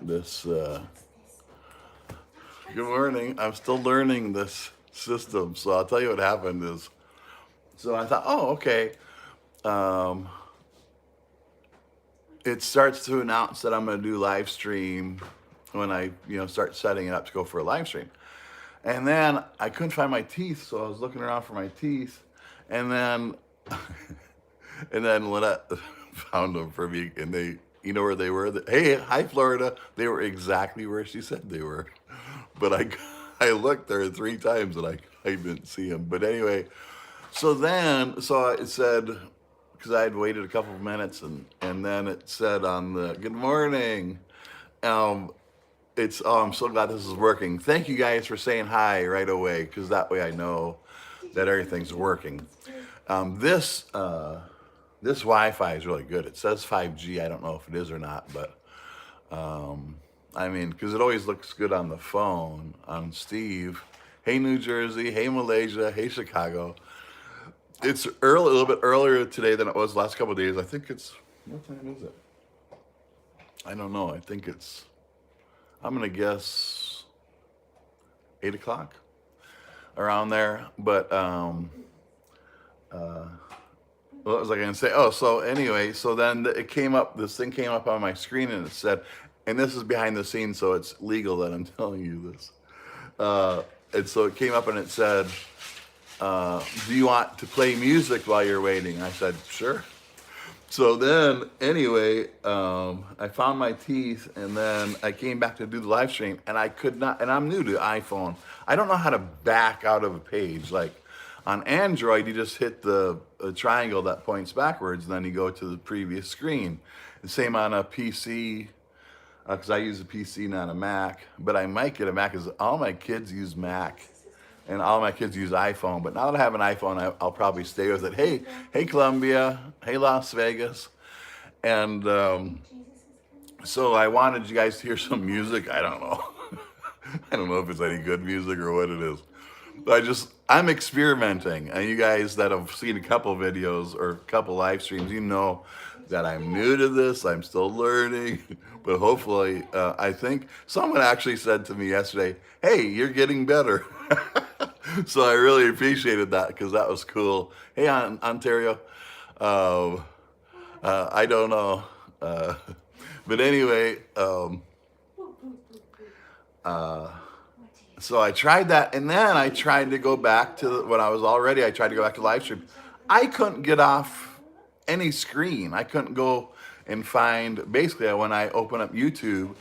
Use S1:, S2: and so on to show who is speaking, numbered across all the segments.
S1: this. Good morning. I'm still learning this system, so I'll tell you what happened is. So I thought, oh, okay. Um, it starts to announce that I'm going to do live stream when I, start setting it up to go for a live stream. And then I couldn't find my teeth, so I was looking around for my teeth, and then, and then Lynette found them for me, and they, you know where they were? Hey, hi, Florida. They were exactly where she said they were, but I looked there 3 times and I didn't see them. But anyway, so it said, because I had waited a couple of minutes, and then it said on the good morning. Um, I'm so glad this is working. Thank you guys for saying hi right away, because that way I know that everything's working. This Wi-Fi is really good. It says 5G. I don't know if it is or not, but I mean, because it always looks good on the phone on Steve. Hey, New Jersey. Hey, Malaysia. Hey, Chicago. It's early, a little bit earlier today than it was the last couple of days. I think it's, what time is it? I don't know. I think I'm going to guess 8 o'clock around there. But, what was I going to say? Oh, so anyway, so then this thing came up on my screen, and it said, and this is behind the scenes, so it's legal that I'm telling you this. And so it came up and it said, do you want to play music while you're waiting? I said, sure. So then, anyway, I found my teeth, and then I came back to do the live stream, and I could not, and I'm new to iPhone. I don't know how to back out of a page. Like on Android, you just hit the triangle that points backwards, and then you go to the previous screen. The same on a PC, because I use a PC, not a Mac, but I might get a Mac, because all my kids use Mac. And all my kids use iPhone, but now that I have an iPhone, I'll probably stay with it. Hey, Columbia. Hey, Las Vegas. And so I wanted you guys to hear some music. I don't know. I don't know if it's any good music or what it is. But I'm experimenting. And you guys that have seen a couple videos or a couple live streams, you know that I'm new to this. I'm still learning. But hopefully, I think someone actually said to me yesterday, hey, you're getting better. So I really appreciated that, because that was cool. Hey, Ontario. I don't know. But anyway, so I tried that, and then I tried to go back to when I was all ready. I tried to go back to live stream. I couldn't get off any screen. I couldn't go and find, basically when I open up YouTube,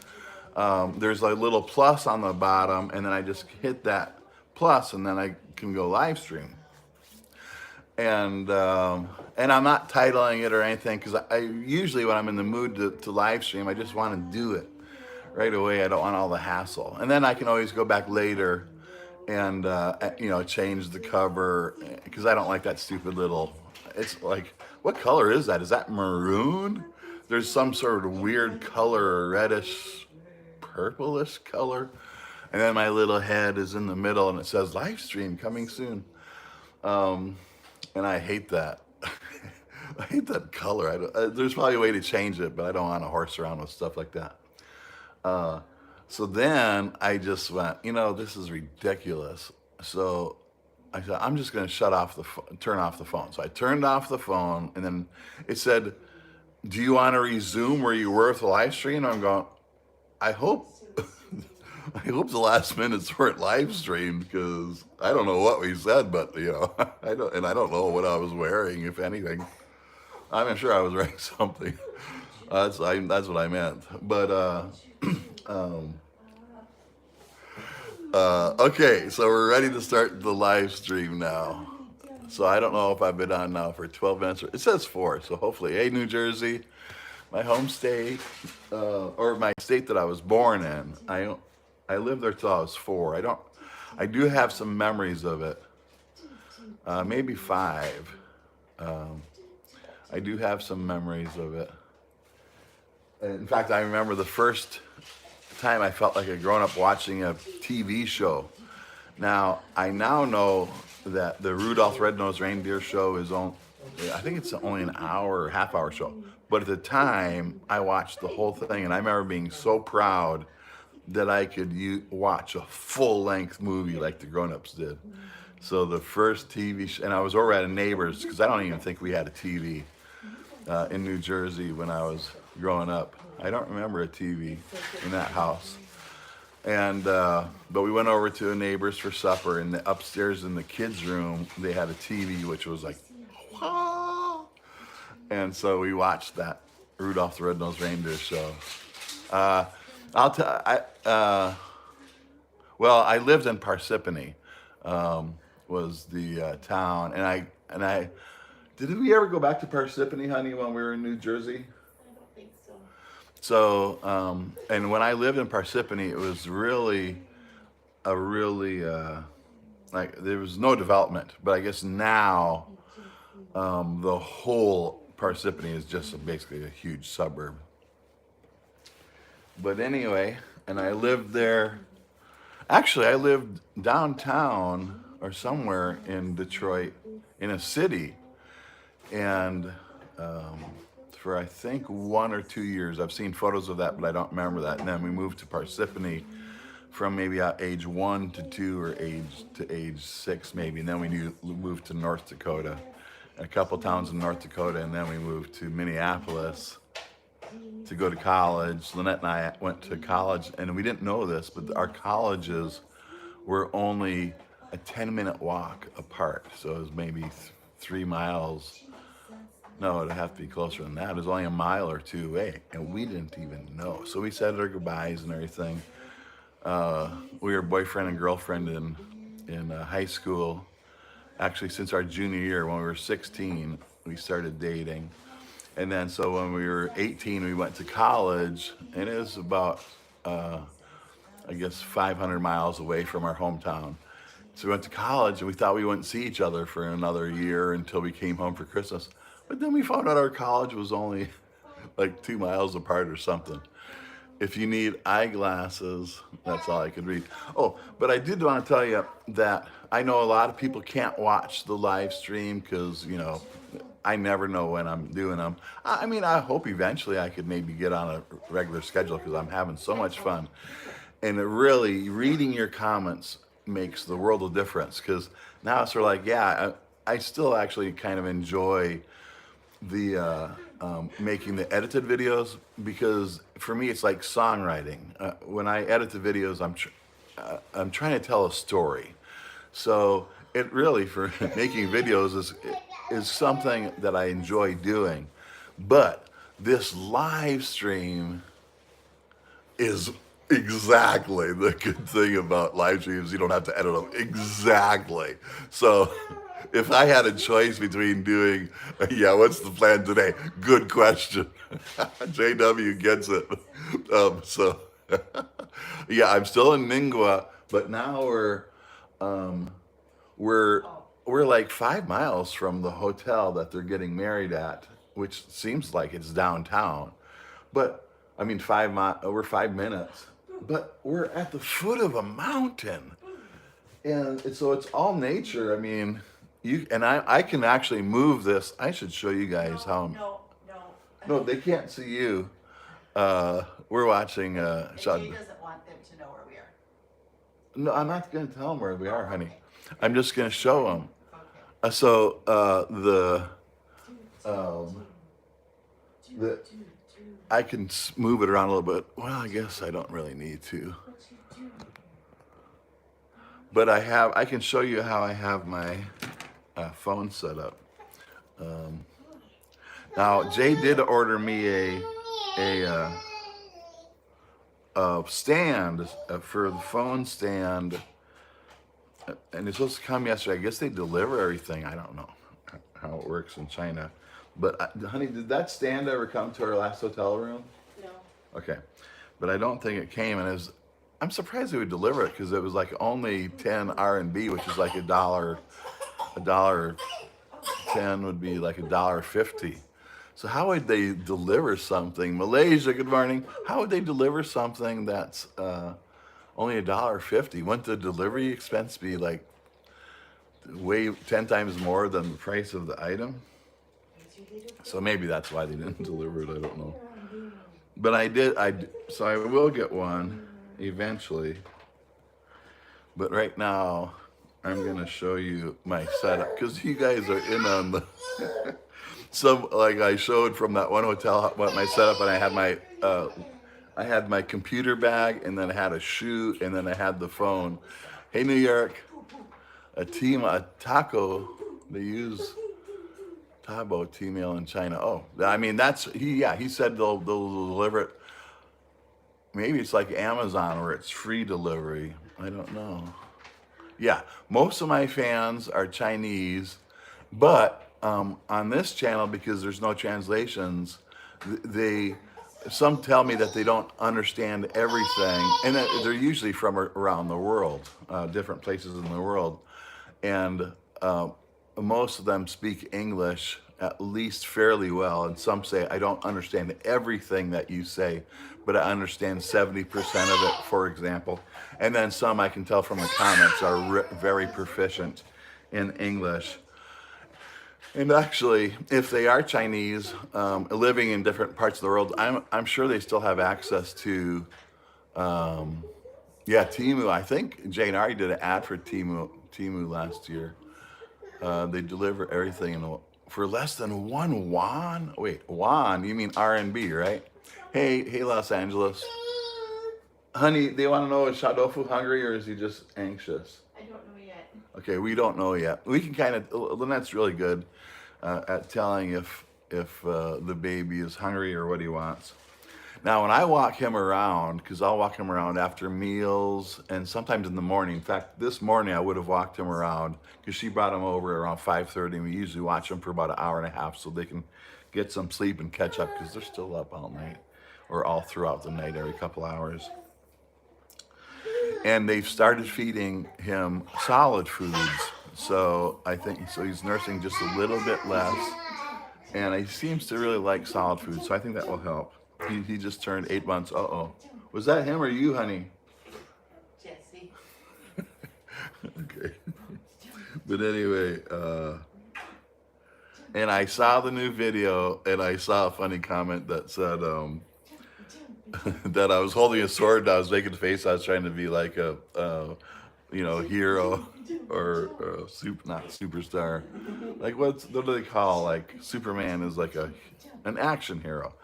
S1: there's a little plus on the bottom, and then I just hit that plus, and then I can go live stream. And I'm not titling it or anything, because I usually, when I'm in the mood to live stream, I just want to do it right away. I don't want all the hassle. And then I can always go back later and change the cover, because I don't like that stupid little. It's like, what color is that? Is that maroon? There's some sort of weird color, reddish, purplish color. And then my little head is in the middle, and it says live stream coming soon. And I hate that. I hate that color. There's probably a way to change it, but I don't want to horse around with stuff like that. So then I just went, this is ridiculous. So I said, I'm just going to turn off the phone. So I turned off the phone, and then it said, do you want to resume where you were with the live stream? And I'm going, I hope the last minutes weren't live streamed, because I don't know what we said, but I don't know what I was wearing, if anything. I'm sure I was wearing something. That's what I meant. But okay, so we're ready to start the live stream now. So I don't know if I've been on now for 12 minutes. It says 4, so hopefully. Hey, New Jersey, my home state, or my state that I was born in. I lived there till I was 4. I do have some memories of it. Maybe 5. I do have some memories of it. In fact, I remember the first time I felt like a grown-up watching a TV show. Now, I now know that the Rudolph Red-Nosed Reindeer show is I think it's only an hour or half-hour show. But at the time, I watched the whole thing, and I remember being so proud that I could watch a full-length movie like the grown-ups did. So the first TV and I was over at a neighbor's because I don't even think we had a TV in New Jersey when I was growing up. I don't remember a TV in that house. And but we went over to a neighbor's for supper, and upstairs in the kids' room they had a TV, which was like, wow. And so we watched that Rudolph the Red-Nosed Reindeer show. I'll tell. Well, I lived in Parsippany, was the town, and I. Did we ever go back to Parsippany, honey, when we were in New Jersey?
S2: I don't think so.
S1: So, and when I lived in Parsippany, it was really like there was no development. But I guess now the whole Parsippany is just basically a huge suburb. But anyway, and I lived there. Actually, I lived downtown or somewhere in Detroit, in a city, and for I think 1 or 2 years. I've seen photos of that, but I don't remember that. And then we moved to Parsippany from maybe age 1 to 2 or age 6 maybe, and then we moved to North Dakota, a couple towns in North Dakota, and then we moved to Minneapolis to go to college. Lynette and I went to college, and we didn't know this, but our colleges were only a 10-minute walk apart. So it was maybe 3 miles. No, it'd have to be closer than that. It was only a mile or two away, and we didn't even know. So we said our goodbyes and everything. We were boyfriend and girlfriend in high school. Actually, since our junior year, when we were 16, we started dating. And then so when we were 18, we went to college, and it was about, I guess, 500 miles away from our hometown. So we went to college, and we thought we wouldn't see each other for another year until we came home for Christmas. But then we found out our college was only like 2 miles apart or something. If you need eyeglasses, that's all I could read. Oh, but I did want to tell you that I know a lot of people can't watch the live stream because, you know, I never know when I'm doing them. I mean, I hope eventually I could maybe get on a regular schedule because I'm having so much fun. And it really, reading your comments makes the world of difference because now it's sort of like, yeah, I still actually kind of enjoy the making the edited videos because for me it's like songwriting. When I edit the videos, I'm trying to tell a story. So it really, for making videos, is something that I enjoy doing. But this live stream is exactly the good thing about live streams. You don't have to edit them. Exactly. So if I had a choice between doing, yeah, what's the plan today? Good question. JW gets it. So yeah, I'm still in Ningguo, but now we're like 5 miles from the hotel that they're getting married at, which seems like it's downtown. But I mean, we're 5 minutes, but we're at the foot of a mountain, and so it's all nature. I mean, I can actually move this. I should show you guys how. No, they can't see you. We're watching.
S2: And Jay doesn't want them to know where we are.
S1: No, I'm not going to tell them where we are, honey. I'm just going to show them.
S2: Okay.
S1: So I can move it around a little bit. Well, I guess I don't really need to. But I can show you how I have my phone set up. Now Jay did order me a stand for the phone stand, and it's supposed to come yesterday. I guess they deliver everything. I don't know how it works in China. But honey, did that stand ever come to our last hotel room?
S2: No.
S1: Okay, but I don't think it came, and I'm surprised they would deliver it because it was like only 10 RMB, which is like $1.10 would be like $1.50. So how would they deliver something? Malaysia, good morning. How would they deliver something that's only $1.50? Wouldn't the delivery expense be like way 10 times more than the price of the item?
S2: It's
S1: So maybe that's why they didn't deliver it. I don't know. But I did. So I will get one eventually. But right now, I'm gonna show you my setup because you guys are in on the some like I showed from that one hotel what my setup, and I had my computer bag, and then I had a shoe, and then I had the phone. Hey, New York, a taco. They use Tabo T-mail in China. Oh, I mean he said they'll deliver it. Maybe it's like Amazon where it's free delivery. I don't know. Yeah, most of my fans are Chinese, but on this channel, because there's no translations, some tell me that they don't understand everything, and that they're usually from around the world, different places in the world, and most of them speak English at least fairly well, and some say, I don't understand everything that you say, but I understand 70% of it, for example. And then some, I can tell from the comments, are very proficient in English. And actually, if they are Chinese, living in different parts of the world, I'm sure they still have access to, Temu. I think Jane already did an ad for Temu last year. They deliver everything for less than 1 yuan. Wait, yuan? You mean RMB, right? Hey, Los Angeles. Honey, they want to know, is Doufu hungry or is he just anxious?
S2: I don't know yet.
S1: Okay, we don't know yet. We can kind of, Lynette's really good at telling if the baby is hungry or what he wants. Now, when I walk him around, because I'll walk him around after meals and sometimes in the morning. In fact, this morning I would have walked him around because she brought him over around 5:30, and we usually watch him for about an hour and a half so they can get some sleep and catch up because they're still up all night or all throughout the night every couple hours. And they've started feeding him solid foods. So I think he's nursing just a little bit less. And he seems to really like solid food. So I think that will help. He just turned 8 months. Uh-oh. Was that him or you, honey?
S2: Jesse.
S1: Okay. But anyway, and I saw the new video, and I saw a funny comment that said, that I was holding a sword and I was making a face. I was trying to be like a hero or not superstar. Like what do they call, like Superman is like an action hero.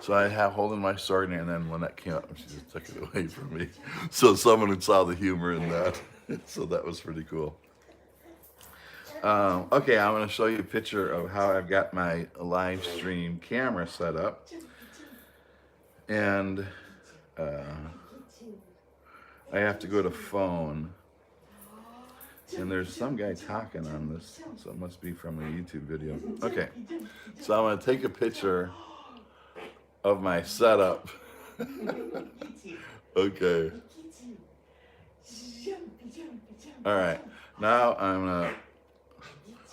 S1: So I have holding my sword, and then when that came up, she just took it away from me. So someone saw the humor in that. So that was pretty cool. Okay, I'm going to show you a picture of how I've got my live stream camera set up. And I have to go to phone. And there's some guy talking on this, so it must be from a YouTube video. Okay, so I'm going to take a picture of my setup. Okay. All right, now I'm going to,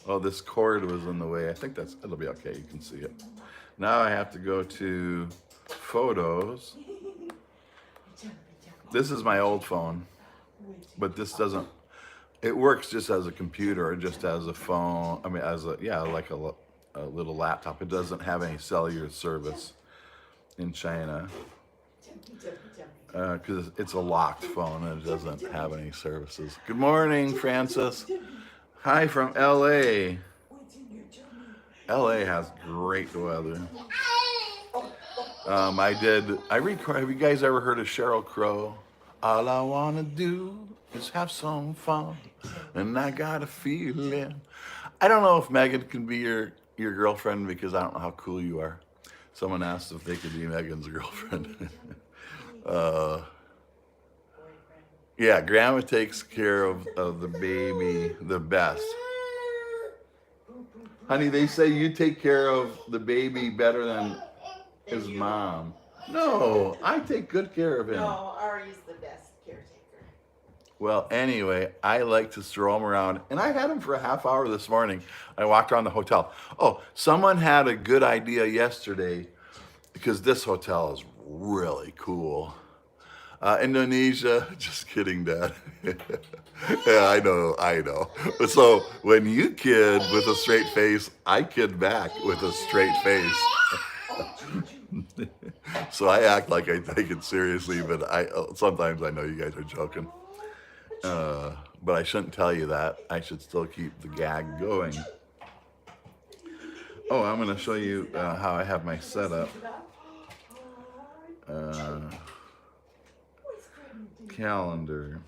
S1: oh, this cord was in the way. I think it'll be okay, you can see it. Now I have to go to photos. This is my old phone, but this doesn't, it works just as a computer or just as a phone. I mean, like a little laptop. It doesn't have any cellular service in China because it's a locked phone and it doesn't have any services. Good morning, Francis. Hi from LA. LA has great weather. Have you guys ever heard of Sheryl Crow? All I wanna do is have some fun, and I got a feeling. I don't know if Megan can be your girlfriend because I don't know how cool you are. Someone asked if they could be Megan's girlfriend. Yeah, Grandma takes care of the baby the best. Honey, they say you take care of the baby better than his mom. No, I take good care of him.
S2: No, Ari's the best caretaker.
S1: Well, anyway, I like to stroll him around, and I had him for a half hour this morning. I walked around the hotel. Oh, someone had a good idea yesterday, because this hotel is really cool. Indonesia, just kidding, Dad. Yeah, I know. So when you kid with a straight face, I kid back with a straight face. So I act like I take it seriously, but I sometimes I know you guys are joking. But I shouldn't tell you that. I should still keep the gag going. Oh, I'm going to show you how I have my setup. Calendar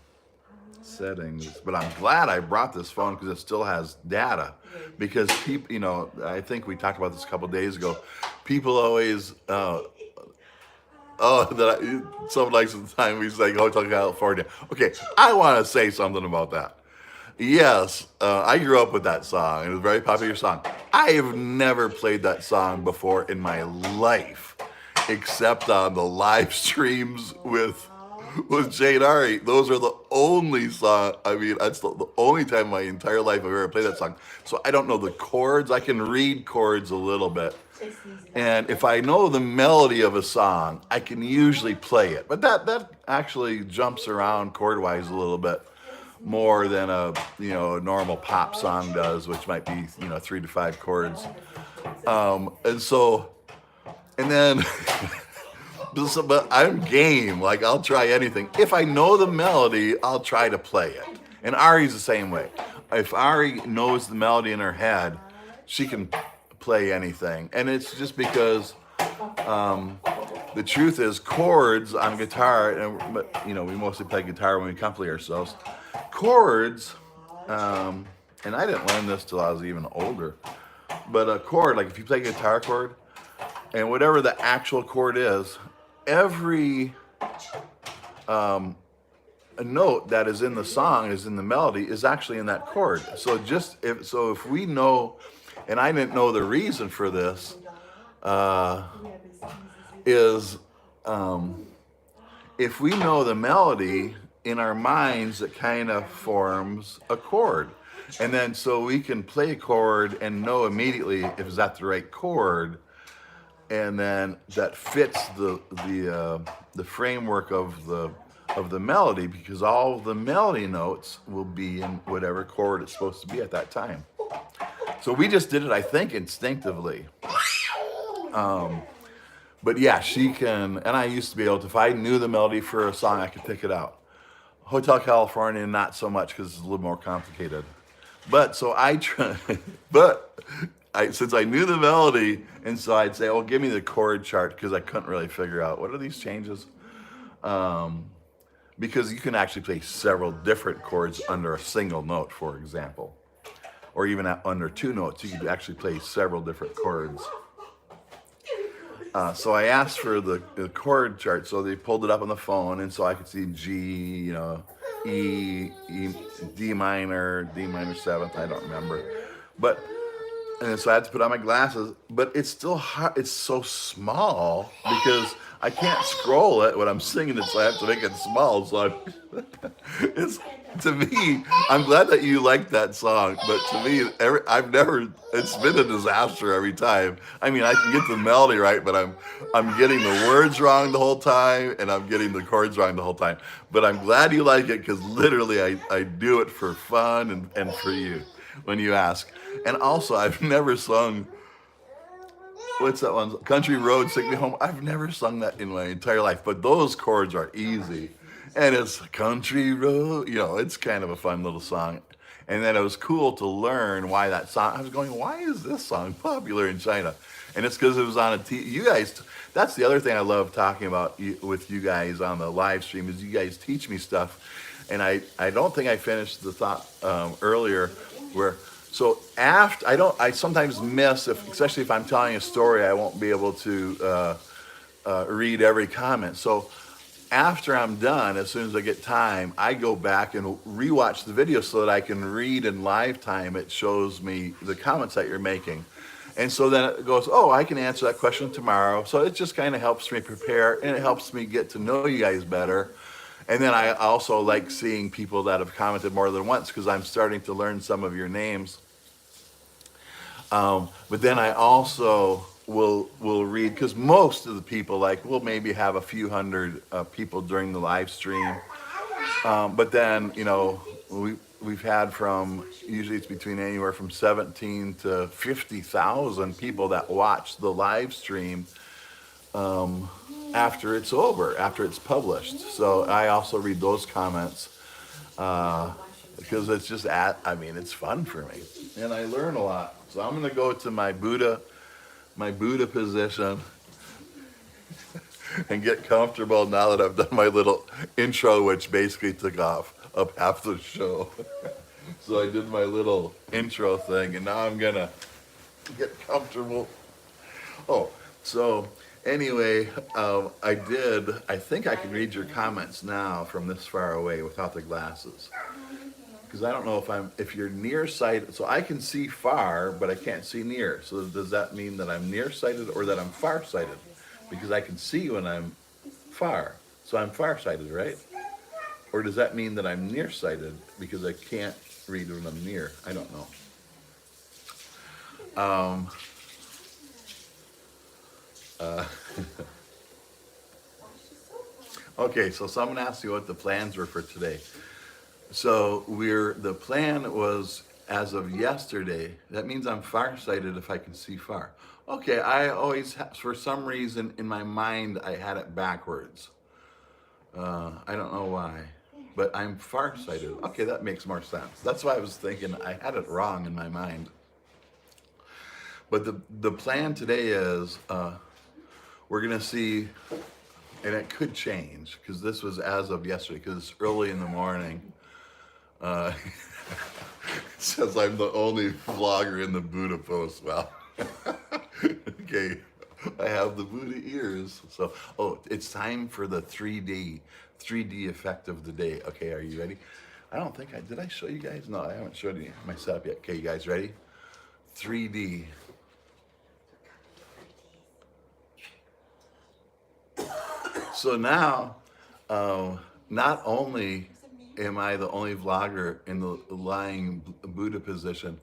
S1: settings. But I'm glad I brought this phone because it still has data. Because people, I think we talked about this a couple days ago. People always, some nights at the time we say Hotel California. Okay, I want to say something about that. Yes, I grew up with that song. It was a very popular song. I have never played that song before in my life, except on the live streams with Jane Ari. Those are the only song. I mean, that's the only time in my entire life I've ever played that song. So I don't know the chords. I can read chords a little bit. And if I know the melody of a song, I can usually play it. But that actually jumps around chord-wise a little bit more than a normal pop song does, which might be 3 to 5 chords. And then but I'm game. Like, I'll try anything. If I know the melody, I'll try to play it. And Ari's the same way. If Ari knows the melody in her head, she can play anything. And it's just because the truth is chords on guitar, but we mostly play guitar when we accompany ourselves. Chords, and I didn't learn this till I was even older, but a chord, like if you play a guitar chord, and whatever the actual chord is, every a note that is in the song, is in the melody, is actually in that chord. So if we know, and I didn't know the reason for this, is if we know the melody in our minds, it kind of forms a chord. And then so we can play a chord and know immediately if it's at the right chord, and then that fits the framework of the melody, because all the melody notes will be in whatever chord it's supposed to be at that time. So we just did it, I think, instinctively. But yeah, she can, and I used to be able to, if I knew the melody for a song, I could pick it out. Hotel California, not so much, because it's a little more complicated. But so since I knew the melody, and so I'd say, oh, give me the chord chart, because I couldn't really figure out what are these changes. Because you can actually play several different chords under a single note, for example. Or even under 2 notes, you can actually play several different chords. So I asked for the chord chart, so they pulled it up on the phone, and so I could see G, E, D minor 7th, I don't remember. And so I had to put on my glasses, but it's still hard. It's so small because I can't scroll it when I'm singing it, so I have to make it small. So to me, I'm glad that you like that song, but to me, it's been a disaster every time. I mean, I can get the melody right, but I'm getting the words wrong the whole time, and I'm getting the chords wrong the whole time. But I'm glad you like it, because literally I do it for fun and for you when you ask. And also, I've never sung, what's that one? Country Road, Take Me Home. I've never sung that in my entire life, but those chords are easy. And it's Country Road, it's kind of a fun little song. And then it was cool to learn why that song, I was going, why is this song popular in China? And it's because it was on you guys, that's the other thing I love talking about with you guys on the live stream, is you guys teach me stuff. And I don't think I finished the thought earlier, I sometimes miss, especially if I'm telling a story, I won't be able to read every comment. So after I'm done, as soon as I get time, I go back and rewatch the video so that I can read in live time. It shows me the comments that you're making. And so then it goes, oh, I can answer that question tomorrow. So it just kind of helps me prepare, and it helps me get to know you guys better. And then I also like seeing people that have commented more than once, because I'm starting to learn some of your names. But then I also we'll read, because most of the people, like, we'll maybe have a few hundred people during the live stream. But then, we've had from, usually it's between anywhere from 17 to 50,000 people that watch the live stream after it's over, after it's published. So I also read those comments because it's just it's fun for me, and I learn a lot. So I'm gonna go to my Buddha position and get comfortable now that I've done my little intro, which basically took off up half the show. So I did my little intro thing, and now I'm gonna get comfortable. Oh, so anyway, I think I can read your comments now from this far away without the glasses. Because I don't know if you're nearsighted, so I can see far, but I can't see near. So does that mean that I'm nearsighted or that I'm farsighted? Because I can see when I'm far, so I'm farsighted, right? Or does that mean that I'm nearsighted because I can't read when I'm near? I don't know. Okay, so someone asked you what the plans were for today. So the plan was as of yesterday. That means I'm farsighted if I can see far. Okay, I always, for some reason in my mind, I had it backwards. I don't know why, but I'm farsighted. Okay, that makes more sense. That's why I was thinking I had it wrong in my mind. But the plan today is we're gonna see, and it could change because this was as of yesterday because it's early in the morning. It says I'm the only vlogger in the Buddha post. Well, okay, I have the Buddha ears. So, it's time for the 3D effect of the day. Okay, are you ready? I don't think did I show you guys? No, I haven't showed you my setup yet. Okay, you guys ready? 3D. So now, not only am I the only vlogger in the lying Buddha position,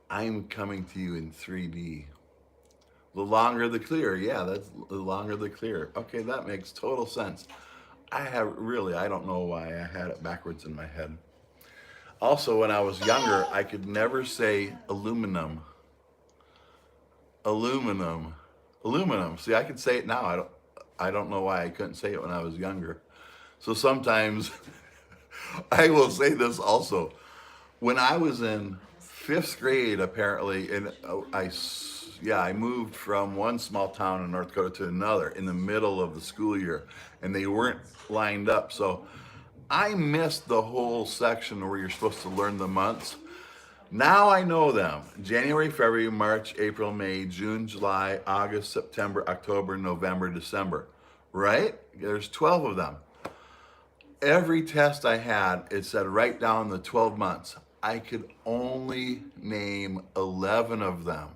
S1: I'm coming to you in 3D. The longer the clearer. Yeah, that's the longer the clearer. Okay, that makes total sense. I don't know why I had it backwards in my head. Also, when I was younger, I could never say aluminum. Aluminum. Aluminum. See, I can say it now. I don't know why I couldn't say it when I was younger. So sometimes I will say this also. When I was in 5th grade, apparently, and I moved from one small town in North Dakota to another in the middle of the school year, and they weren't lined up. So I missed the whole section where you're supposed to learn the months. Now I know them. January, February, March, April, May, June, July, August, September, October, November, December. Right? There's 12 of them. Every test I had, it said write down the 12 months. I could only name 11 of them.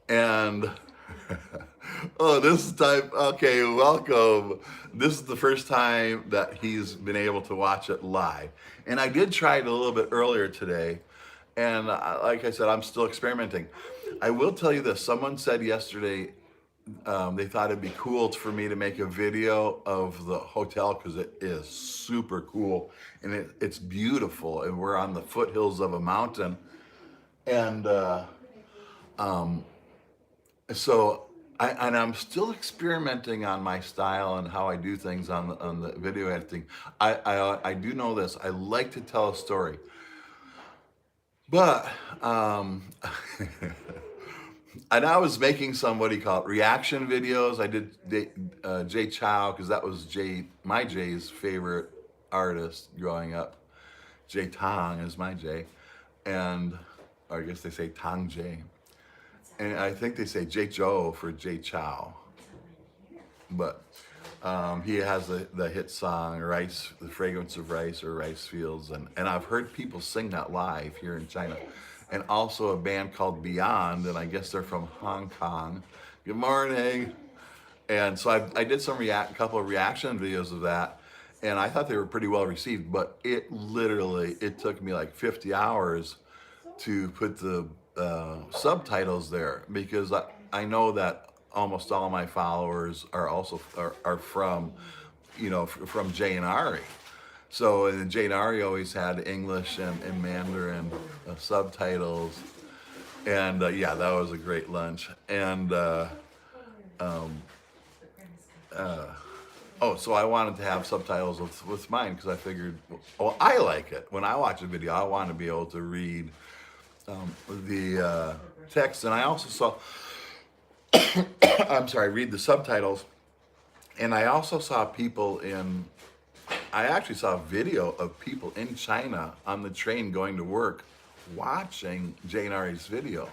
S1: And, this is okay, welcome. This is the first time that he's been able to watch it live. And I did try it a little bit earlier today. And like I said, I'm still experimenting. I will tell you this. Someone said yesterday they thought it'd be cool for me to make a video of the hotel because it is super cool and it's beautiful, and we're on the foothills of a mountain. And so I'm still experimenting on my style and how I do things on the video editing. I do know this. I like to tell a story. But, and I was making what do you call it, reaction videos. I did Jay Chow, because that was my Jay's favorite artist growing up. Jay Tong is my Jay. And, or I guess they say Tong Jay. And I think they say Jay Joe for Jay Chow. But he has the hit song, Rice, The Fragrance of Rice, or Rice Fields. And I've heard people sing that live here in China. And also a band called Beyond, and I guess they're from Hong Kong. Good morning. And so I did a couple of reaction videos of that, and I thought they were pretty well received, but it took me like 50 hours to put the subtitles there, because I know that almost all my followers are also are from, from Jay and Ari. So and Jay and Ari always had English and Mandarin subtitles, and yeah, that was a great lunch. And oh, so I wanted to have subtitles with mine because I figured, well, I like it. When I watch a video, I want to be able to read the text, and I also saw, I'm sorry, read the subtitles, and I also saw people I actually saw a video of people in China on the train going to work watching Jay and Ari's video.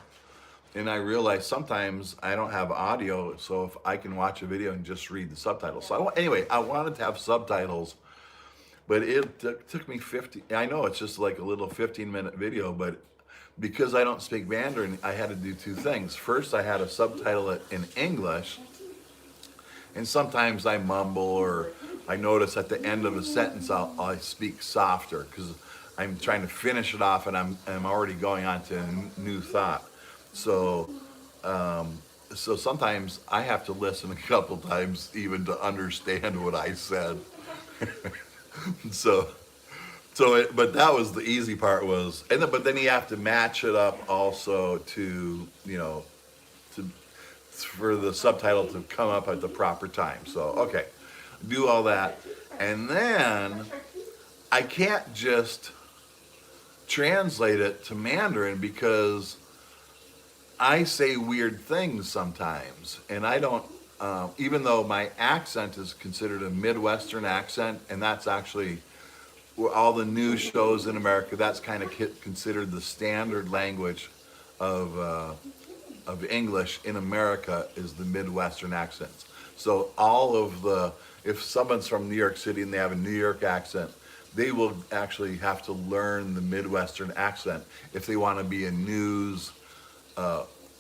S1: And I realized sometimes I don't have audio, so if I can watch a video and just read the subtitles. So anyway, I wanted to have subtitles, but it took me 50. I know it's just like a little 15-minute video, but because I don't speak Mandarin, I had to do two things. First, I had to subtitle it in English, and sometimes I mumble or I notice at the end of a sentence I speak softer because I'm trying to finish it off and I'm already going on to a new thought. So so sometimes I have to listen a couple times even to understand what I said. so but that was the easy part was, but then you have to match it up also to to for the subtitle to come up at the proper time. So okay, do all that, and then I can't just translate it to Mandarin because I say weird things sometimes, and I don't. Even though my accent is considered a Midwestern accent, and that's actually all the news shows in America, that's kind of considered the standard language of English in America is the Midwestern accents. So if someone's from New York City and they have a New York accent, they will actually have to learn the Midwestern accent if they want to be a news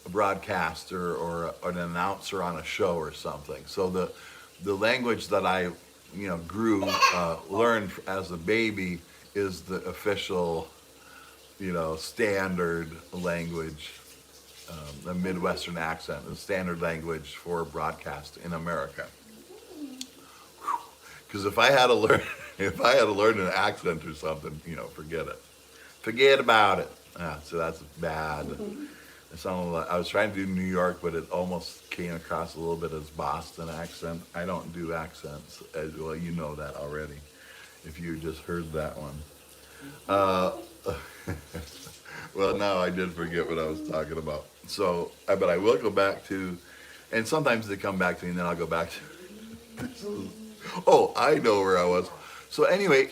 S1: broadcaster or an announcer on a show or something. So the language that I learned as a baby is the official standard language, the Midwestern accent, the standard language for broadcast in America. Because if I had to learn an accent or something, forget about it. So that's bad. It sounded like I was trying to do New York, but it almost came across a little bit as Boston accent. I don't do accents. Well, you know that already, if you just heard that one. Well, now I did forget what I was talking about. So, but I will go back to, and sometimes they come back to me, and then I'll go back to. Oh, I know where I was. So anyway,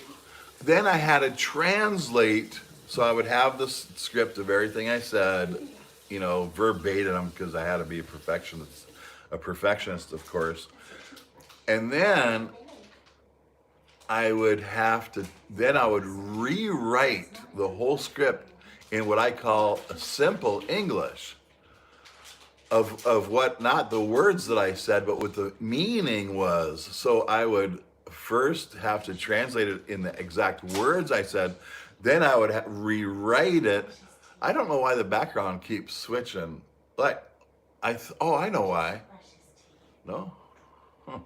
S1: then I had to translate. So I would have the script of everything I said, verbatim, because I had to be a perfectionist, of course. And then I would rewrite the whole script in what I call a simple English of what, not the words that I said, but what the meaning was. So I would first have to translate it in the exact words I said, then I would rewrite it. I don't know why the background keeps switching. Like, I know why. No? Huh.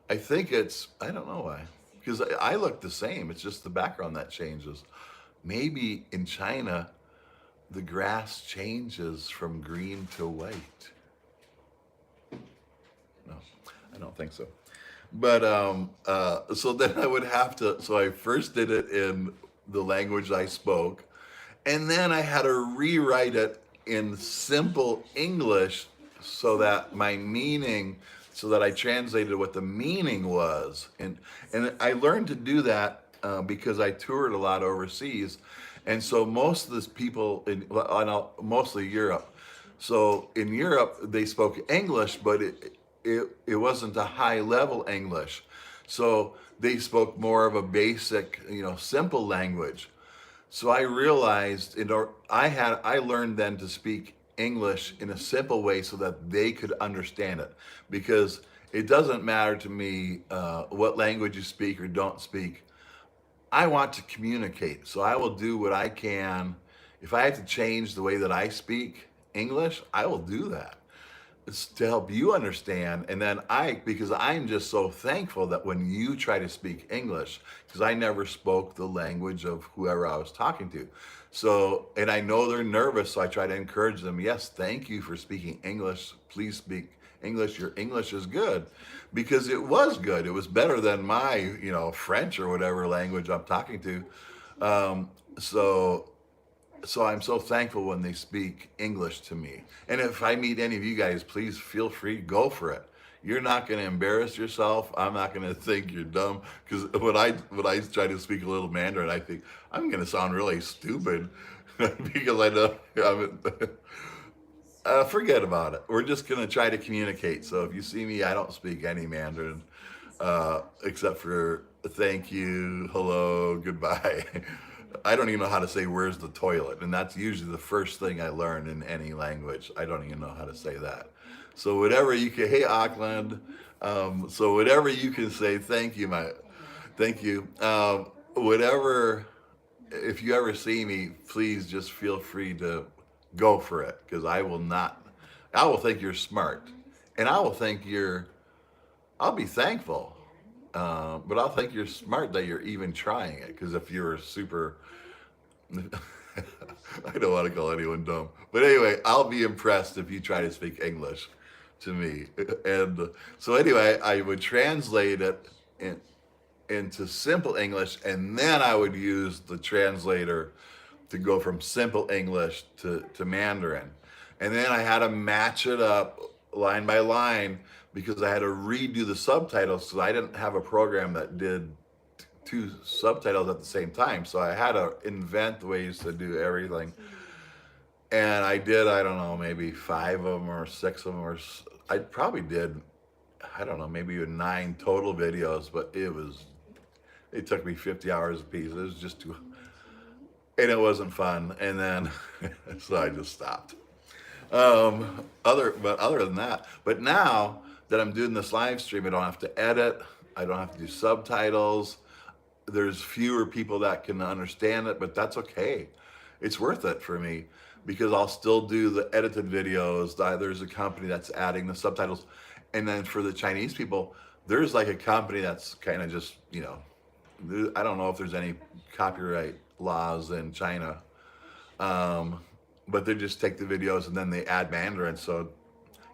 S1: I think I don't know why. Because I look the same. It's just the background that changes. Maybe in China, the grass changes from green to white. No, I don't think so. But so then I would have to, so I first did it in the language I spoke, and then I had to rewrite it in simple English so that I translated what the meaning was. And I learned to do that because I toured a lot overseas. And so most of these people, mostly Europe. So in Europe, they spoke English, but it wasn't a high level English. So they spoke more of a basic, simple language. So I realized, I learned then to speak English in a simple way so that they could understand it. Because it doesn't matter to me what language you speak or don't speak. I want to communicate, so I will do what I can. If I have to change the way that I speak English, I will do that. It's to help you understand. And then because I'm just so thankful that when you try to speak English, because I never spoke the language of whoever I was talking to. So, and I know they're nervous, so I try to encourage them. Yes, thank you for speaking English. Please speak English. Your English is good, because it was good. It was better than my, French or whatever language I'm talking to. Um, so so I'm so thankful when they speak English to me. And if I meet any of you guys, please feel free, go for it. You're not going to embarrass yourself. I'm not going to think you're dumb, because when I try to speak a little Mandarin, I think I'm going to sound really stupid because I know forget about it. We're just going to try to communicate. So if you see me, I don't speak any Mandarin except for thank you, hello, goodbye. I don't even know how to say where's the toilet, and that's usually the first thing I learn in any language. I don't even know how to say that. So whatever you can, hey Auckland. So whatever you can say, thank you, thank you. Whatever, if you ever see me, please just feel free to go for it, because I will think you're smart, and I'll be thankful. But I'll think you're smart that you're even trying it, because if you're super, I don't want to call anyone dumb. But anyway, I'll be impressed if you try to speak English to me. And so anyway, I would translate it into simple English, and then I would use the translator to go from simple English to Mandarin. And then I had to match it up line by line, because I had to redo the subtitles, because I didn't have a program that did two subtitles at the same time. So I had to invent ways to do everything. And I did, I don't know, maybe 5 of them or 6 of them, or I probably did, I don't know, maybe even 9 total videos, but it took me 50 hours a piece. It was just too, and it wasn't fun. And then, so I just stopped. Other than that, but now that I'm doing this live stream, I don't have to edit. I don't have to do subtitles. There's fewer people that can understand it, but that's okay. It's worth it for me, because I'll still do the edited videos. There's a company that's adding the subtitles. And then for the Chinese people, there's like a company that's kind of just, I don't know if there's any copyright laws in China. But they just take the videos and then they add Mandarin. So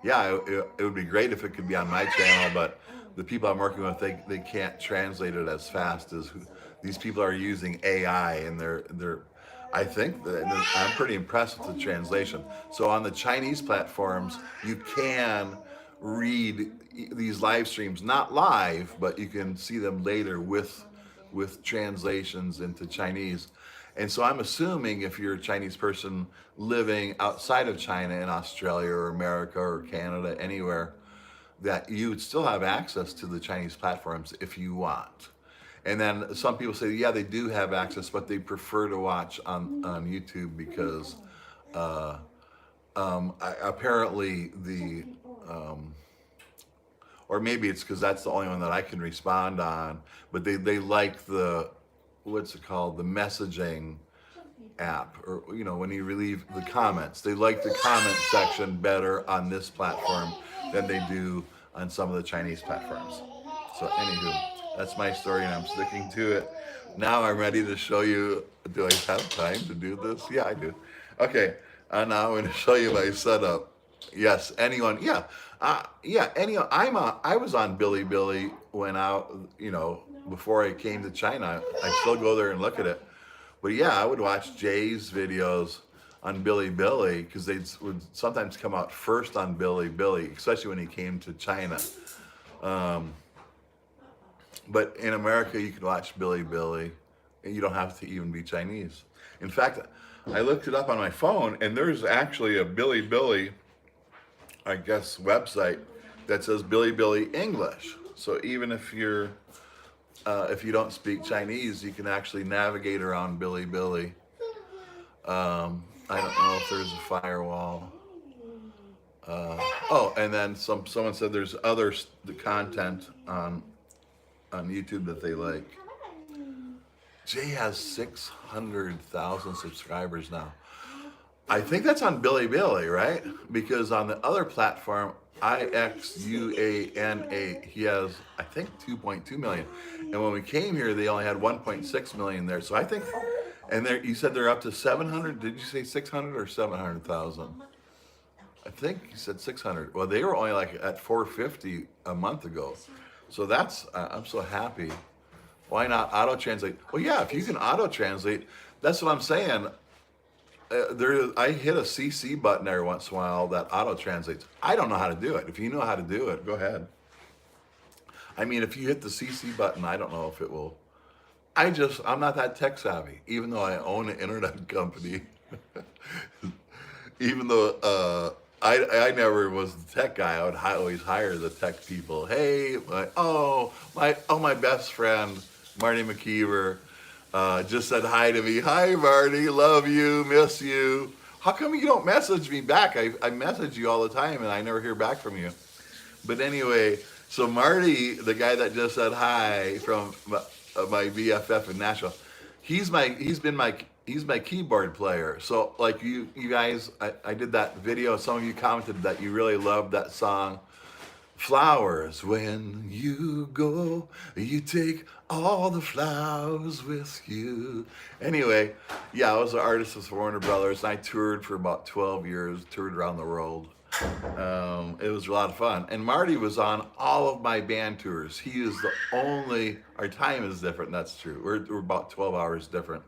S1: yeah, it would be great if it could be on my channel, but the people I'm working with, they can't translate it as fast as these people are using AI, and I think that I'm pretty impressed with the translation. So on the Chinese platforms, you can read these live streams, not live, but you can see them later with translations into Chinese. And so I'm assuming if you're a Chinese person living outside of China, in Australia or America or Canada, anywhere, that you would still have access to the Chinese platforms if you want. And then some people say, yeah, they do have access, but they prefer to watch on YouTube, because apparently or maybe it's because that's the only one that I can respond on, but they like the, what's it called, the messaging app, or when you leave the comments, they like the comment section better on this platform than they do on some of the Chinese platforms. So anywho, that's my story, and I'm sticking to it. Now I'm ready to show you. Do I have time to do this? Yeah, I do. Okay, now I'm going to show you my setup. Yes, anyone? Yeah, anyone. I was on Bilibili when before I came to China. I still go there and look at it. But yeah, I would watch Jay's videos on Bilibili, because they would sometimes come out first on Bilibili, especially when he came to China. But in America, you can watch Bilibili, and you don't have to even be Chinese. In fact, I looked it up on my phone, and there's actually a Bilibili, I guess, website that says Bilibili English. So even if you don't speak Chinese, you can actually navigate around Bilibili. I don't know if there's a firewall. And then someone said there's the content on YouTube that they like. Jay has 600,000 subscribers now. I think that's on Billy Billy, right? Because on the other platform, IXUANA, he has, I think, 2.2 million. And when we came here, they only had 1.6 million there. So I think, and there, you said they're up to 700. Did you say 600 or 700,000? I think you said 600. Well, they were only like at 450 a month ago. So that's, I'm so happy. Why not auto translate? Well, yeah, if you can auto translate, that's what I'm saying. I hit a CC button every once in a while that auto translates. I don't know how to do it. If you know how to do it, go ahead. I mean, if you hit the CC button, I don't know if it will. I'm not that tech savvy, even though I own an internet company. Even though I never was the tech guy, I would always hire the tech people. Hey, my best friend, Marty McKeever, just said hi to me. Hi, Marty, love you, miss you. How come you don't message me back? I message you all the time and I never hear back from you. But anyway, so Marty, the guy that just said hi from my BFF in Nashville, he's my keyboard player. So like you guys, I did that video. Some of you commented that you really loved that song. Flowers, when you go, you take all the flowers with you. Anyway, yeah, I was an artist with Warner Brothers, and I toured for about 12 years, toured around the world. It was a lot of fun. And Marty was on all of my band tours. He is the only, our time is different, that's true. We're about 12 hours different.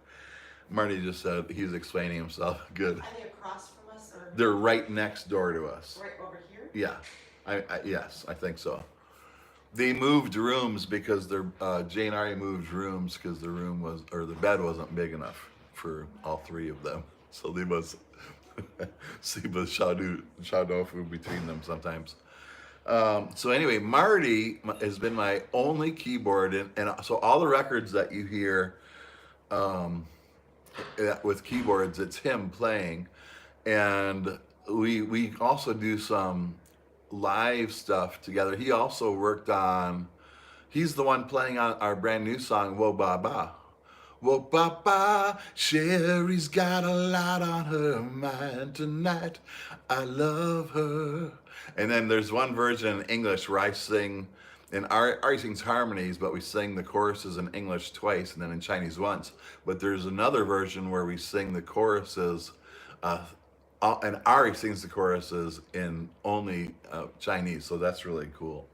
S1: Marty just said, he's explaining himself. Good.
S2: Are they across from us or?
S1: They're right next door to us.
S2: Right over here?
S1: Yeah. Yes, I think so. They moved rooms because Jay and Ari moved rooms because the bed wasn't big enough for all three of them. So they must see the Doufu between them sometimes. So anyway, Marty has been my only keyboard, and so all the records that you hear with keyboards, it's him playing, and we also do some live stuff together. He also worked on, he's the one playing on our brand new song, Whoa Ba Ba. Whoa Ba Ba, Sherry's got a lot on her mind tonight. I love her. And then there's one version in English where I sing, and Ari sings harmonies, but we sing the choruses in English twice and then in Chinese once. But there's another version where we sing the choruses and Ari sings the choruses in only Chinese, so that's really cool.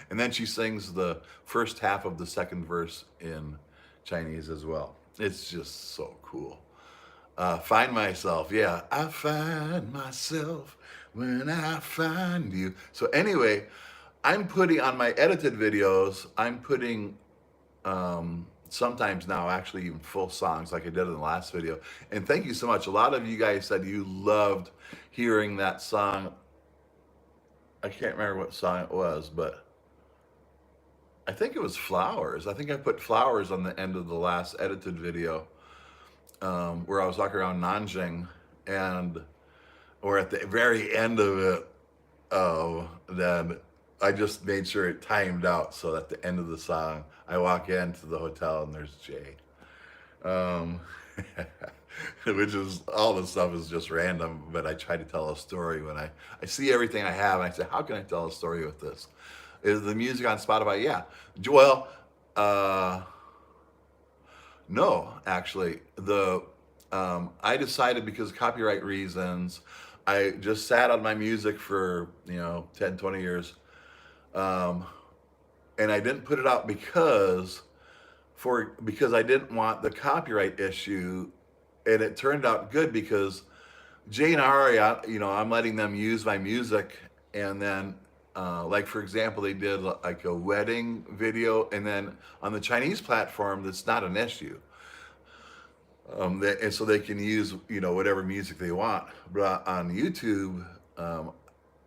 S1: And then she sings the first half of the second verse in Chinese as well. It's just so cool. Find myself, yeah. I find myself when I find you. So anyway, I'm putting on my edited videos, I'm putting sometimes now actually even full songs like I did in the last video. And thank you so much. A lot of you guys said you loved hearing that song. I can't remember what song it was, but I think it was Flowers. I think I put Flowers on the end of the last edited video where I was walking around Nanjing, and or at the very end of it, then I just made sure it timed out so at the end of the song, I walk into the hotel and there's Jay. Which is, all this stuff is just random, but I try to tell a story when I see everything I have and I say, how can I tell a story with this? Is the music on Spotify? Yeah. Well, no, actually. I decided because of copyright reasons, I just sat on my music for, 10, 20 years. And I didn't put it out because I didn't want the copyright issue, and it turned out good because Jay and Ari, I'm letting them use my music, and then like for example, they did like a wedding video, and then on the Chinese platform, that's not an issue. And so they can use whatever music they want, but on YouTube,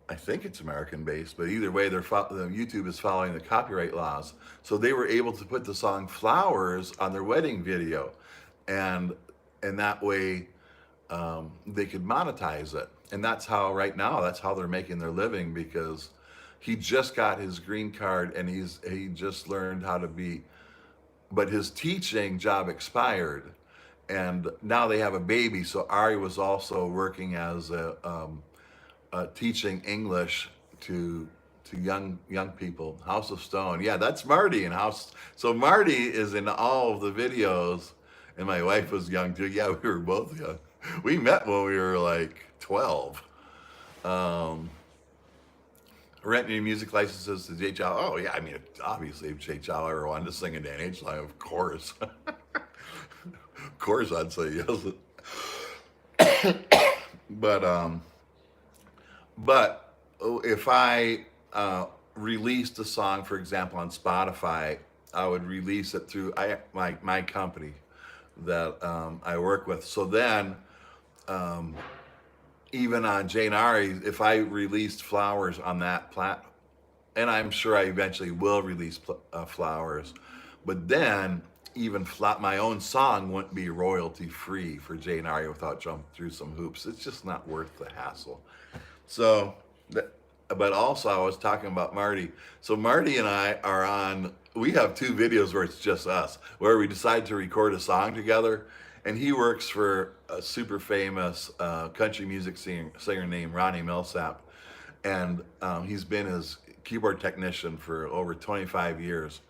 S1: I think it's American based, but either way, YouTube is following the copyright laws. So they were able to put the song Flowers on their wedding video, and that way they could monetize it. And that's how they're making their living, because he just got his green card and he just learned how to be, but his teaching job expired. and now they have a baby. So Ari was also working as teaching English to young people. House of Stone. Yeah, that's Marty in House. So Marty is in all of the videos, and my wife was young too. Yeah, we were both young. We met when we were like 12. Um, Rent any music licenses to Jay Chow? Oh yeah, I mean obviously if Jay Chow ever wanted to sing a Dan H line, of course, of course I'd say yes. But but if I released a song, for example, on Spotify, I would release it through my company that I work with. So then, um, even on Jane Ari, if I released Flowers on that and I'm sure I eventually will release Flowers, but then even my own song wouldn't be royalty free for Jane Ari without jumping through some hoops. It's just not worth the hassle. So, but also I was talking about Marty. So Marty and I are on. We have two videos where it's just us, where we decide to record a song together, and he works for a super famous country music singer named Ronnie Millsap, and he's been his keyboard technician for over 25 years.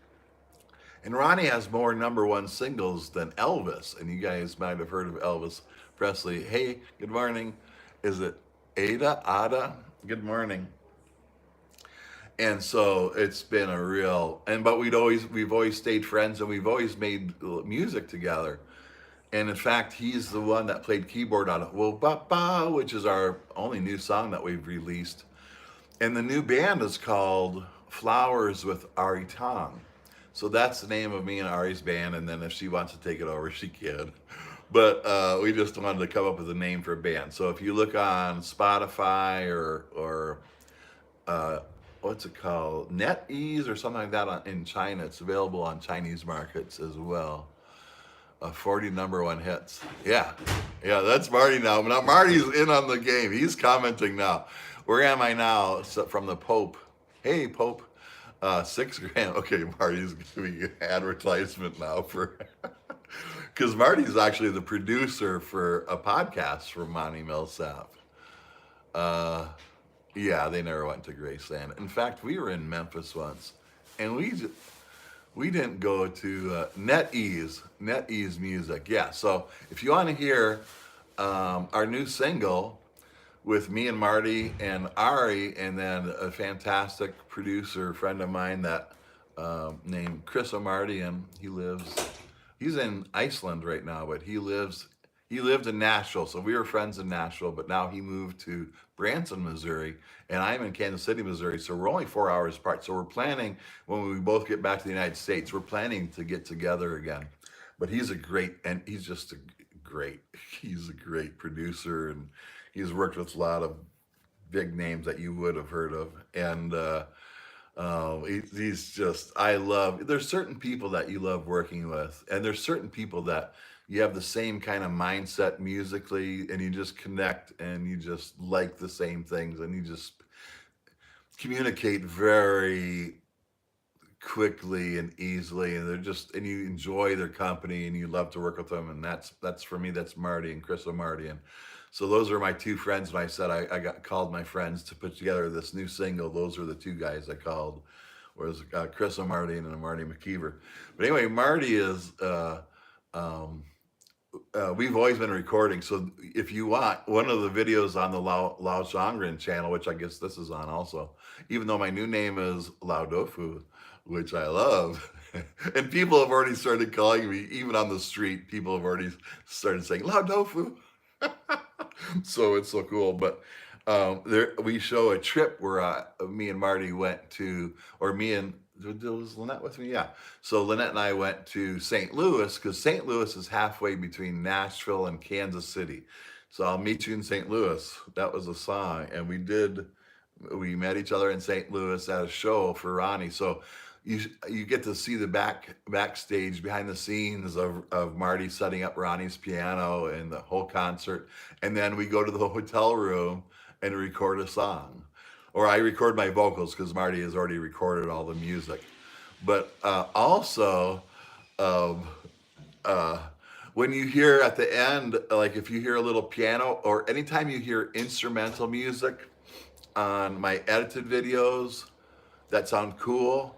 S1: And Ronnie has more number one singles than Elvis, and you guys might have heard of Elvis Presley. Hey, good morning. Is it Ada? Good morning. And so it's been a real but we've always stayed friends, and we've always made music together. And in fact, he's the one that played keyboard on it, Well Ba, which is our only new song that we've released. And the new band is called Flowers with Ari Tong. So that's the name of me and Ari's band. And then if she wants to take it over, she can. But we just wanted to come up with a name for a band. So if you look on Spotify or what's it called, NetEase or something like that in China, it's available on Chinese markets as well. 40 number one hits. Yeah, that's Marty now. Now Marty's in on the game. He's commenting now. Where am I now? So from the Pope. Hey, Pope. $6,000. Okay, Marty's giving me advertisement now for because Marty's actually the producer for a podcast for Monty Millsap. Uh, yeah, they never went to Graceland. In fact, we were in Memphis once, and we didn't go to NetEase Music. Yeah, so if you want to hear our new single with me and Marty and Ari, and then a fantastic producer friend of mine that named Chris O'Marty, he's in Iceland right now, but he lived in Nashville, so we were friends in Nashville, but now he moved to Branson, Missouri, and I'm in Kansas City, Missouri, so we're only 4 hours apart. So we're planning, when we both get back to the United States, we're planning to get together again. But he's he's a great producer, and he's worked with a lot of big names that you would have heard of. And he's just, there's certain people that you love working with, and there's certain people that you have the same kind of mindset musically, and you just connect, and you just like the same things, and you just communicate very quickly and easily, and and you enjoy their company, and you love to work with them. And that's for me, that's Marty and Chris O'Marty. And so those are my two friends. When I said I got called my friends to put together this new single, those were the two guys I called, was Chris O'Marty and Marty McKeever. But anyway, Marty is we've always been recording. So if you want, one of the videos on the Lao Zhongren channel, which I guess this is on also, even though my new name is Lao Doufu, which I love. And people have already started calling me, even on the street, people have already started saying, Lao Doufu. So it's so cool. But we show a trip where me and Marty went to, or me and, was Lynette with me? Yeah. So Lynette and I went to St. Louis, because St. Louis is halfway between Nashville and Kansas City. So I'll meet you in St. Louis. That was a song. And we met each other in St. Louis at a show for Ronnie. So you get to see the backstage, behind the scenes of Marty setting up Ronnie's piano and the whole concert. And then we go to the hotel room and record a song. Or I record my vocals, because Marty has already recorded all the music. But also, um, uh, when you hear at the end, like if you hear a little piano or anytime you hear instrumental music on my edited videos that sound cool,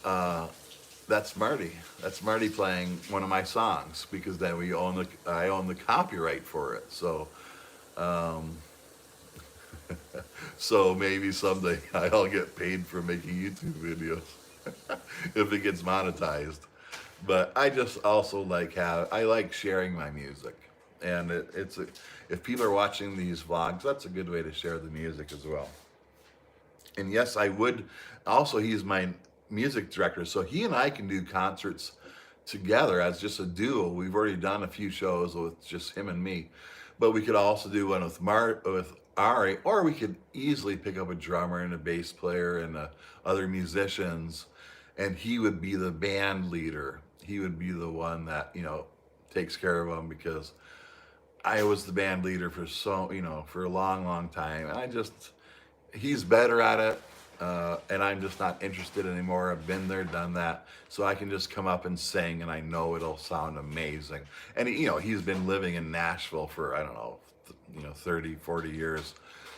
S1: that's Marty. That's Marty playing one of my songs because then I own the copyright for it. So maybe someday I'll get paid for making YouTube videos if it gets monetized. But I just also I like sharing my music, and if people are watching these vlogs, that's a good way to share the music as well. And yes, I would. Also, he's my music director, so he and I can do concerts together as just a duo. We've already done a few shows with just him and me, but we could also do one with Ari, or we could easily pick up a drummer and a bass player and other musicians, and he would be the band leader. He would be the one that takes care of them because I was the band leader for a long, long time, and he's better at it, and I'm just not interested anymore. I've been there, done that, so I can just come up and sing, and I know it'll sound amazing. And he's been living in Nashville for, I don't know, 30, 40 years.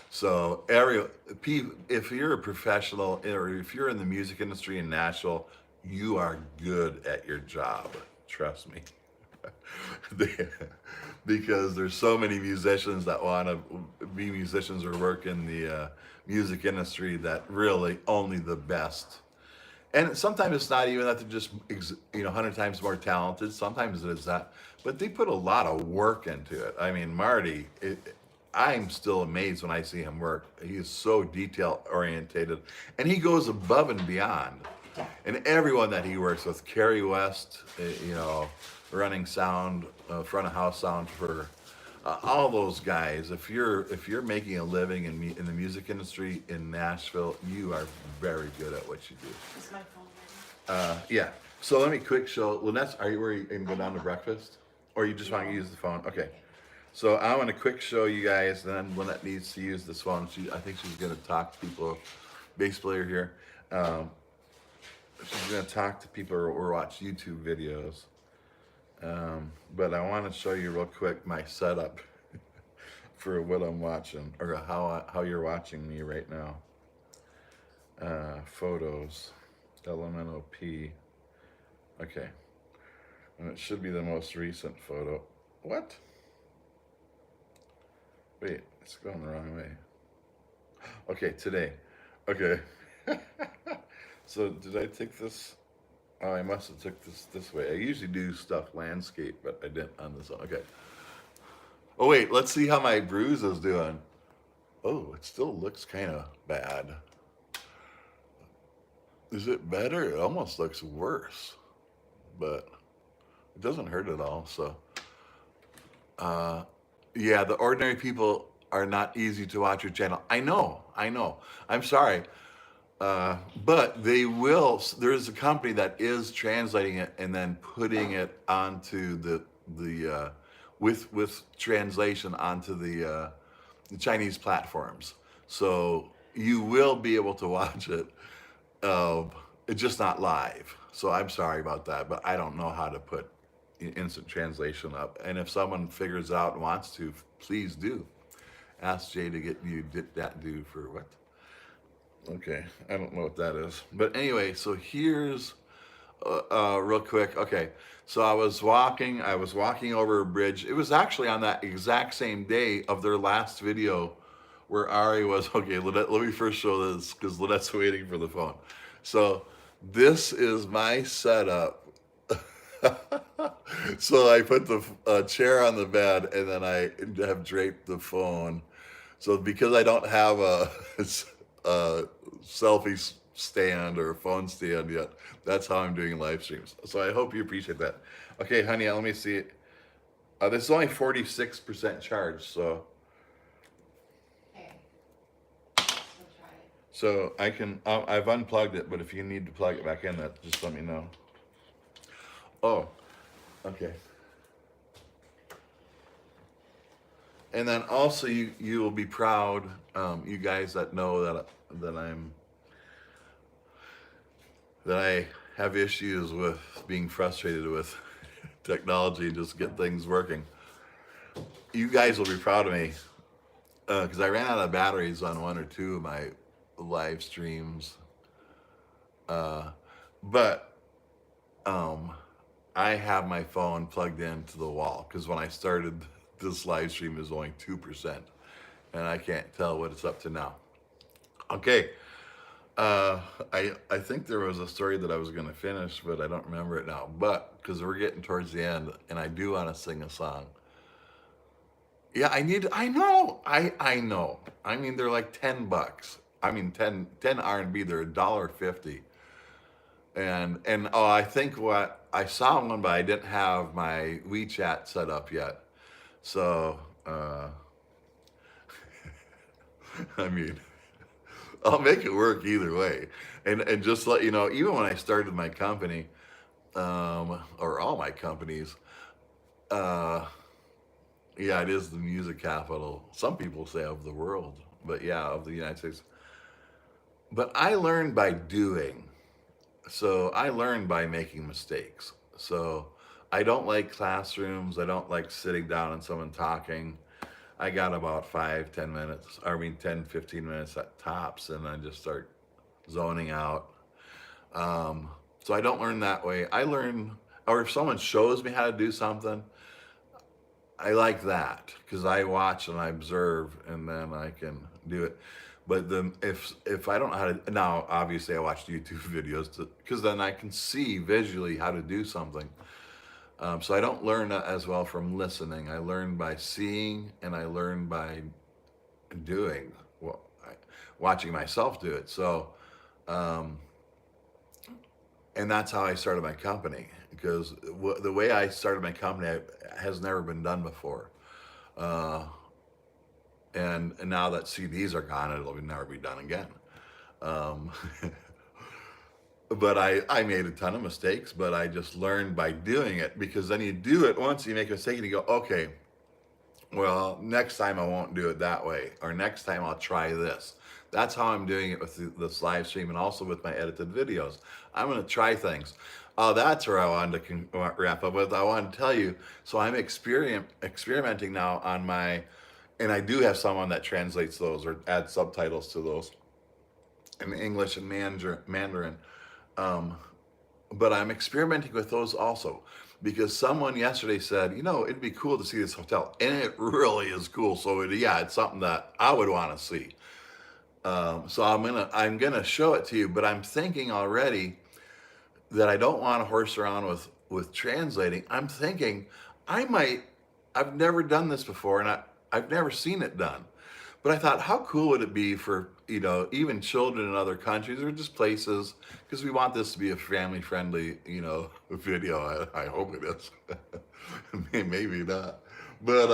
S1: So if you're a professional or if you're in the music industry in Nashville, you are good at your job. Trust me. Because there's so many musicians that want to be musicians or work in the music industry that really only the best. And sometimes it's not even that they're just 100 times more talented. Sometimes it is that, but they put a lot of work into it. I mean, Marty, I'm still amazed when I see him work. He is so detail orientated, and he goes above and beyond. And everyone that he works with, Kerry West, running sound, front of house sound for all those guys. If you're making a living in the music industry in Nashville, you are very good at what you do.
S2: Is my phone ready?
S1: Yeah. So let me quick show. Lynette, are you ready to go down to breakfast, or you just want to use the phone? Okay. So I want to quick show you guys. Then Lynette needs to use this phone. I think she's going to talk to people. Bass player here. She's going to talk to people or watch YouTube videos. But I want to show you real quick my setup for what I'm watching, or how you're watching me right now. Photos, Elemental P. Okay, and it should be the most recent photo. What? Wait, it's going the wrong way. Okay, today. Okay. So did I take this? Oh, I must have took this way. I usually do stuff landscape, but I didn't on this one. Okay. Oh wait, let's see how my bruise is doing. Oh, it still looks kind of bad. Is it better? It almost looks worse, but it doesn't hurt at all. So, yeah, the ordinary people are not easy to watch your channel. I know. I'm sorry. But they will. There's a company that is translating it and then putting it onto the with translation onto the Chinese platforms. So you will be able to watch it. It's just not live. So I'm sorry about that, but I don't know how to put instant translation up. And if someone figures out and wants to, please do. Ask Jay to get you that do for what? Okay, I don't know what that is. But anyway, so here's real quick. Okay, so I was walking over a bridge. It was actually on that exact same day of their last video where Ari was, okay, let me first show this because Lynette's waiting for the phone. So this is my setup. So I put the chair on the bed and then I have draped the phone. So because I don't have a selfie stand or a phone stand yet, that's how I'm doing live streams. So I hope you appreciate that. Okay, honey, let me see. This is only 46% charged, so.
S2: Okay. We'll try it.
S1: So I can, I've unplugged it, but if you need to plug it back in, just let me know. Oh, okay. And then also you will be proud, you guys that know that I have issues with being frustrated with technology and just get things working. You guys will be proud of me because I ran out of batteries on one or two of my live streams. But I have my phone plugged into the wall because when I started this live stream it was only 2%, and I can't tell what it's up to now. Okay, I think there was a story that I was going to finish, but I don't remember it now. But because we're getting towards the end, and I do want to sing a song. Yeah, I know. I know. I mean, they're like $10. I mean, 10 R&B. They're $1.50. And oh, I think what I saw one, but I didn't have my WeChat set up yet. So, I mean, I'll make it work either way. And just let you know, even when I started my company, or all my companies, yeah, it is the music capital. Some people say of the world, but yeah, of the United States. But I learned by doing. So I learned by making mistakes. So I don't like classrooms. I don't like sitting down and someone talking. I got about 5-10 minutes, I mean 10-15 minutes at tops, and I just start zoning out. So I don't learn that way. I learn, or if someone shows me how to do something, I like that because I watch and I observe, and then I can do it. But then if I don't know how to, now obviously I watch YouTube videos because then I can see visually how to do something. So I don't learn as well from listening. I learn by seeing, and I learn by doing, well, watching myself do it. So, and that's how I started my company, because the way I started my company has never been done before. And now that CDs are gone, it'll never be done again. But I made a ton of mistakes, but I just learned by doing it, because then you do it once, you make a mistake, and you go, okay, well, next time I won't do it that way, or next time I'll try this. That's how I'm doing it with this live stream, and also with my edited videos. I'm going to try things. Oh, that's where I wanted to wrap up with. I want to tell you, so I'm experimenting now on my, and I do have someone that translates those or adds subtitles to those in English and Mandarin. But I'm experimenting with those also, because someone yesterday said, you know, it'd be cool to see this hotel, and it really is cool. So yeah, it's something that I would want to see. So I'm gonna show it to you, but I'm thinking already that I don't want to horse around with translating. I'm thinking I've never done this before, and I've never seen it done. But I thought, how cool would it be for, you know, even children in other countries or just places, because we want this to be a family-friendly, you know, video. I hope it is. Maybe not. But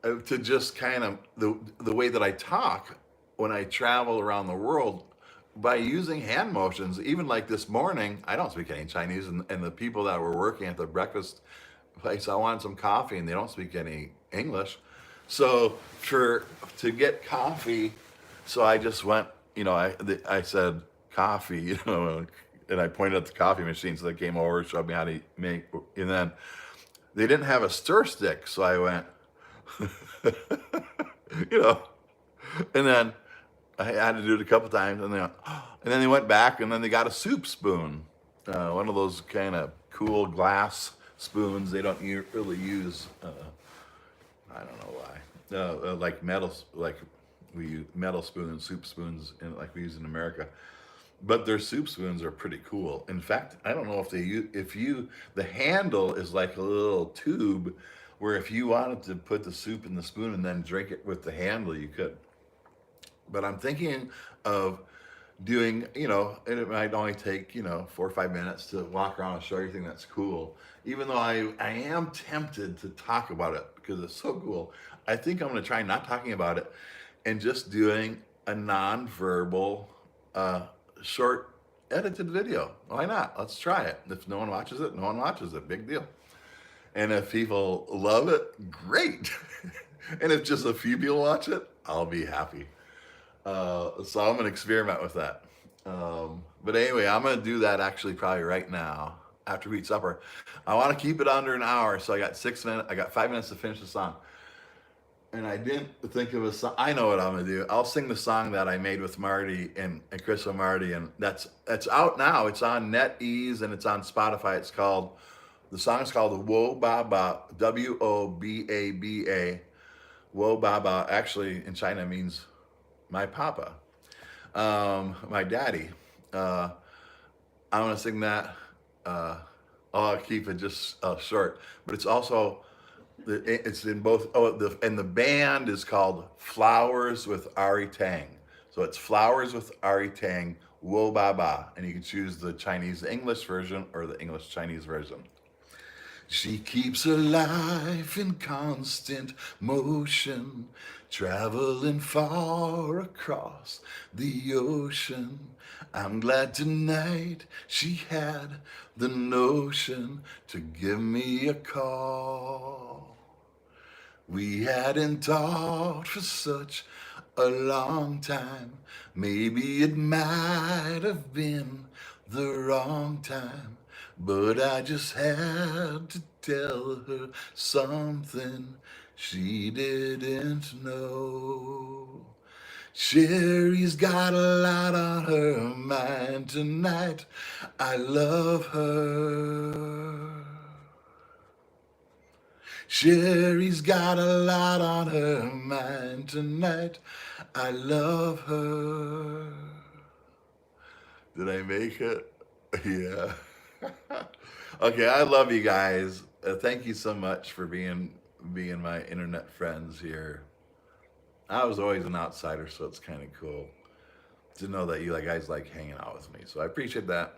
S1: to just kind of, the way that I talk when I travel around the world, by using hand motions, even like this morning, I don't speak any Chinese, and the people that were working at the breakfast place, I wanted some coffee, and they don't speak any English. So to get coffee, so I just went, you know, I said coffee, you know, and I pointed at the coffee machine, so they came over, showed me how to make, and then they didn't have a stir stick, so I went, you know, and then I had to do it a couple times, and then they went back, and then they got a soup spoon, one of those kind of cool glass spoons. They don't really use. I don't know why. Like metal, like we use metal spoons, soup spoons, and like we use in America. But their soup spoons are pretty cool. In fact, I don't know if the handle is like a little tube, where if you wanted to put the soup in the spoon and then drink it with the handle, you could. But I'm thinking of doing, you know, and it might only take, you know, 4 or 5 minutes to walk around and show everything that's cool. Even though I am tempted to talk about it because it's so cool, I think I'm going to try not talking about it and just doing a non-verbal, short edited video. Why not? Let's try it. If no one watches it, no one watches it. Big deal. And if people love it, great. And if just a few people watch it, I'll be happy. So I'm going to experiment with that. But anyway, I'm going to do that actually probably right now. after we eat supper. I want to keep it under an hour, so I got 6 minutes. I got 5 minutes to finish the song. And I didn't think of a song. I know what I'm gonna do. I'll sing the song that I made with Marty and Chris and Marty, and that's out now. It's on NetEase and it's on Spotify. The song is called Wo Ba Ba, WOBABA. Wo Ba Ba actually in China means my papa, my daddy. I'm gonna sing that. I'll keep it just short, but it's also it's in both. And the band is called Flowers with Ari Tang. So it's Flowers with Ari Tang, Wo Ba Ba, and you can choose the Chinese English version or the English Chinese version. She keeps her life in constant motion, traveling far across the ocean. I'm glad tonight she had the notion to give me a call. We hadn't talked for such a long time. Maybe it might have been the wrong time, but I just had to tell her something she didn't know. Sherry's got a lot on her mind tonight. I love her. Sherry's got a lot on her mind tonight. I love her. Did I make it? Yeah. Okay, I love you guys. Thank you so much for being my internet friends here. I was always an outsider, so it's kind of cool to know that you guys like hanging out with me. So I appreciate that.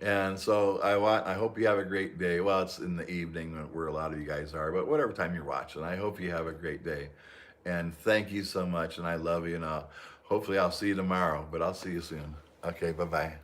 S1: And so I hope you have a great day. Well, it's in the evening where a lot of you guys are, but whatever time you're watching, I hope you have a great day. And thank you so much, and I love you. And hopefully I'll see you tomorrow, but I'll see you soon. Okay, bye-bye.